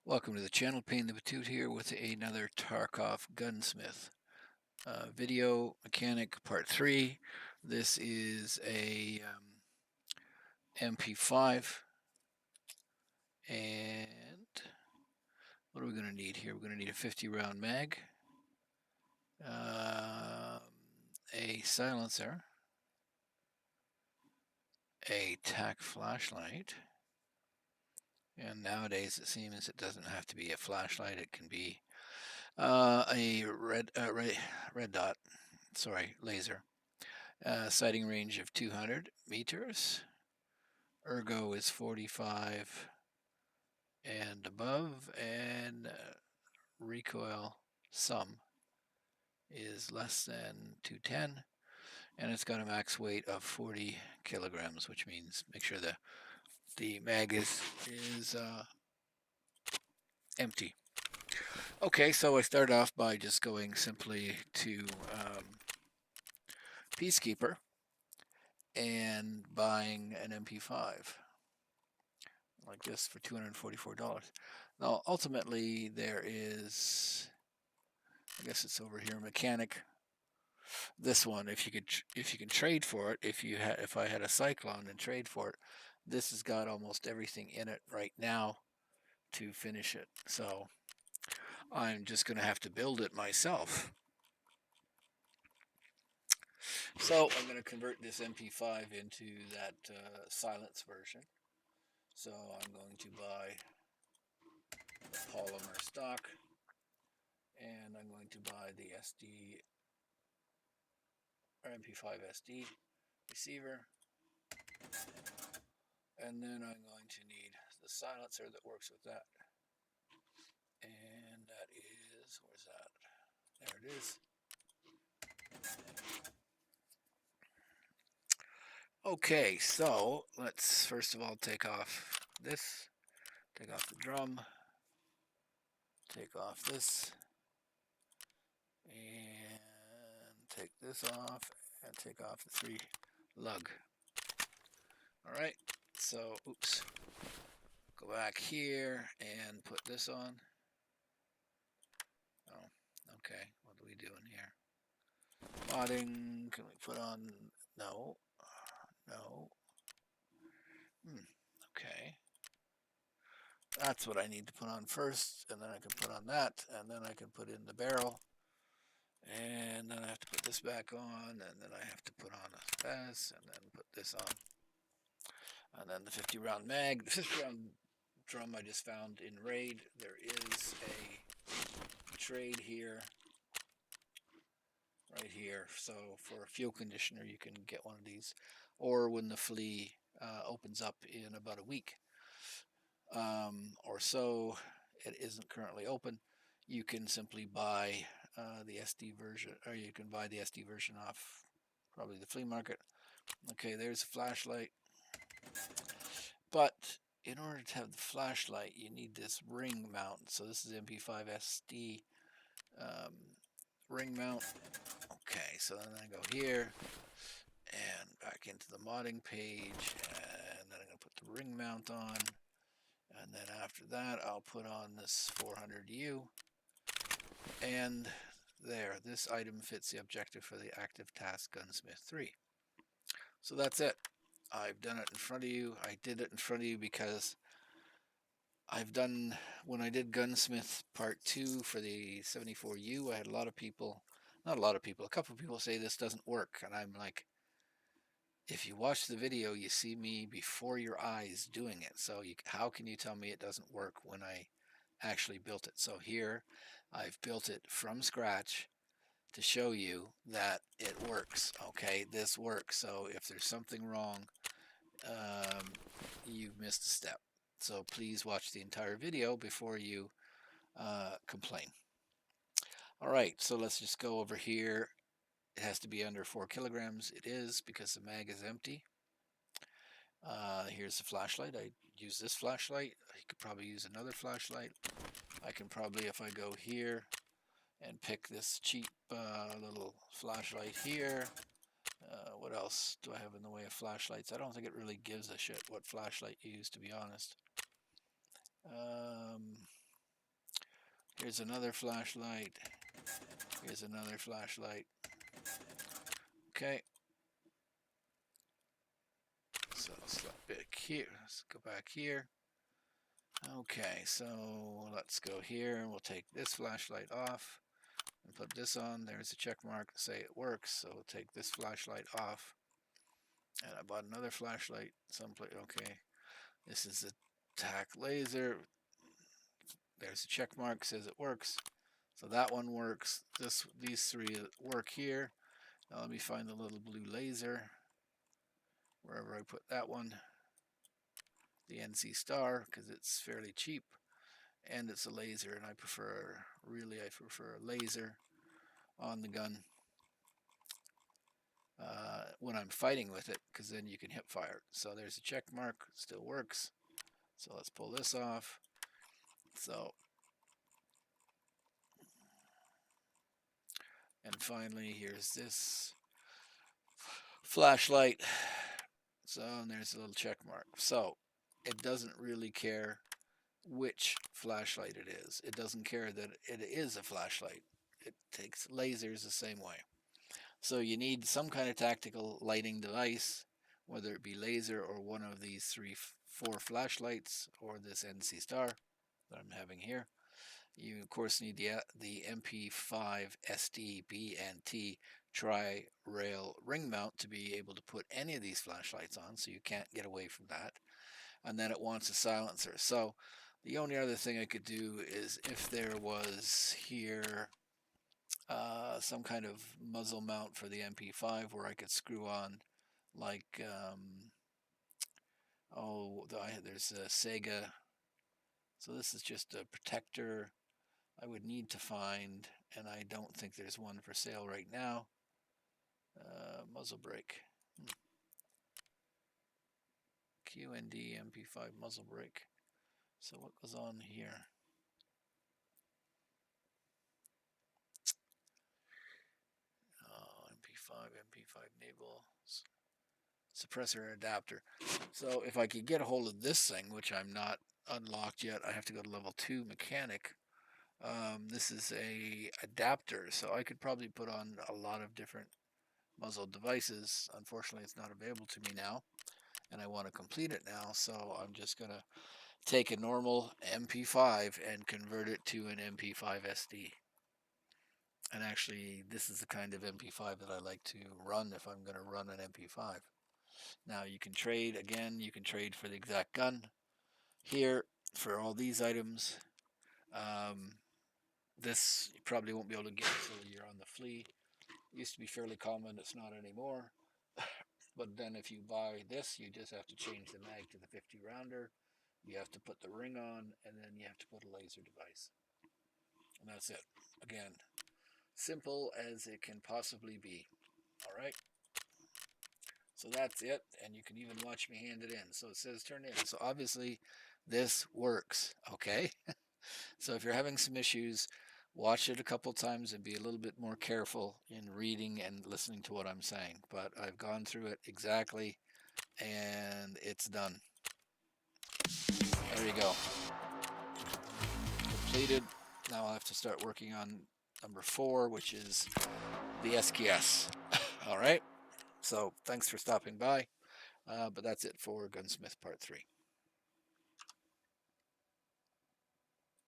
Welcome to the channel. Payne the Batoot here with another Tarkov Gunsmith video mechanic part 3. This is a MP5, and what are we going to need here? We're going to need a 50 round mag, a silencer, a tack flashlight, and nowadays it seems it doesn't have to be a flashlight. It can be a red dot, laser. Sighting range of 200 meters. Ergo is 45 and above, and recoil sum is less than 210, and it's got a max weight of 40 kilograms, which means make sure the mag is empty. Okay, so I start off by just going simply to Peacekeeper and buying an MP5 like this for $244. Now, ultimately, there is, I guess it's over here, mechanic. This one, if you can trade for it, if I had a Cyclone and trade for it, this has got almost everything in it right now to finish it. So I'm just going to have to build it myself. So I'm going to convert this MP5 into that silence version. So I'm going to buy the polymer stock, and I'm going to buy the SD or MP5 SD receiver, and then I'm going to need the silencer that works with that, and that is, where's that? There it is. Okay, so let's first of all take off this, take off the drum, take off this, and take this off, and take off the 3 lug. Alright, so, oops, go back here and put this on. Oh, okay, what are we doing here? Modding, can we put on, no, no, okay. That's what I need to put on first, and then I can put on that, and then I can put in the barrel, and then I have to put this back on, and then I have to put on this, and then put this on, and then the 50 round mag. The 50 round drum I just found in Raid. There is a trade here, right here, so for a fuel conditioner you can get one of these, or when the flea opens up in about a week or so, it isn't currently open, you can simply buy the SD version, or you can buy the SD version off probably the flea market. Okay, there's a flashlight, but in order to have the flashlight you need this ring mount. So this is MP5 SD ring mount. Okay, so then I go here and back into the modding page, and then I'm going to put the ring mount on, and then after that I'll put on this 400U, and there, this item fits the objective for the active task Gunsmith 3. So that's it. I've done it in front of you. I did it in front of you because when I did Gunsmith Part 2 for the 74U, I had a lot of people, not a lot of people, a couple of people say this doesn't work, and I'm like, if you watch the video, you see me before your eyes doing it, so how can you tell me it doesn't work when I actually built it? So here, I've built it from scratch to show you that it works. Okay, this works. So if there's something wrong, you've missed a step. So please watch the entire video before you complain. All right, so let's just go over here. It has to be under 4 kilograms. It is, because the mag is empty. Here's the flashlight. I use this flashlight. I could probably use another flashlight. I can probably, if I go here and pick this cheap little flashlight here. What else do I have in the way of flashlights? I don't think it really gives a shit what flashlight you use, to be honest. Here's another flashlight. Here's another flashlight. Okay. So let's go back here. Okay, so let's go here and we'll take this flashlight off and put this on. There's a check mark to say it works. So we'll take this flashlight off. And I bought another flashlight someplace. Okay, this is a tack laser. There's a check mark, says it works. So that one works. These three work here. Now let me find the little blue laser. Wherever I put that one. The NC Star, because it's fairly cheap. And it's a laser, and I prefer a laser on the gun when I'm fighting with it, because then you can hip fire. So there's a check mark, still works. So let's pull this off. So, and finally, here's this flashlight. So, and there's a little check mark. So, it doesn't really care which flashlight it is. It doesn't care that it is a flashlight. It takes lasers the same way. So you need some kind of tactical lighting device, whether it be laser or one of these 4 flashlights or this NC Star that I'm having here. You of course need the MP5 SD B and T tri-rail ring mount to be able to put any of these flashlights on, so you can't get away from that. And then it wants a silencer. So the only other thing I could do is if there was here some kind of muzzle mount for the MP5 where I could screw on like there's a Sega. So this is just a protector I would need to find, and I don't think there's one for sale right now. Muzzle brake. QND MP5 muzzle brake. So what goes on here? MP5 naval suppressor adapter. So if I could get a hold of this thing, which I'm not unlocked yet, I have to go to level 2 mechanic. This is a adapter, so I could probably put on a lot of different muzzle devices. Unfortunately, it's not available to me now, and I want to complete it now, so I'm just going to take a normal MP5 and convert it to an MP5 SD. And actually, this is the kind of MP5 that I like to run if I'm going to run an MP5. Now you can trade, again, you can trade for the exact gun. Here, for all these items, this you probably won't be able to get until you're on the flea. It used to be fairly common, it's not anymore. But then if you buy this, you just have to change the mag to the 50 rounder. You have to put the ring on, and then you have to put a laser device. And that's it. Again, simple as it can possibly be. All right. So that's it, and you can even watch me hand it in. So it says turn in. So obviously this works, okay? So if you're having some issues, watch it a couple times and be a little bit more careful in reading and listening to what I'm saying. But I've gone through it exactly, and it's done. There you go. Completed. Now I'll have to start working on number 4, which is the SKS. All right. So thanks for stopping by. But that's it for Gunsmith Part 3.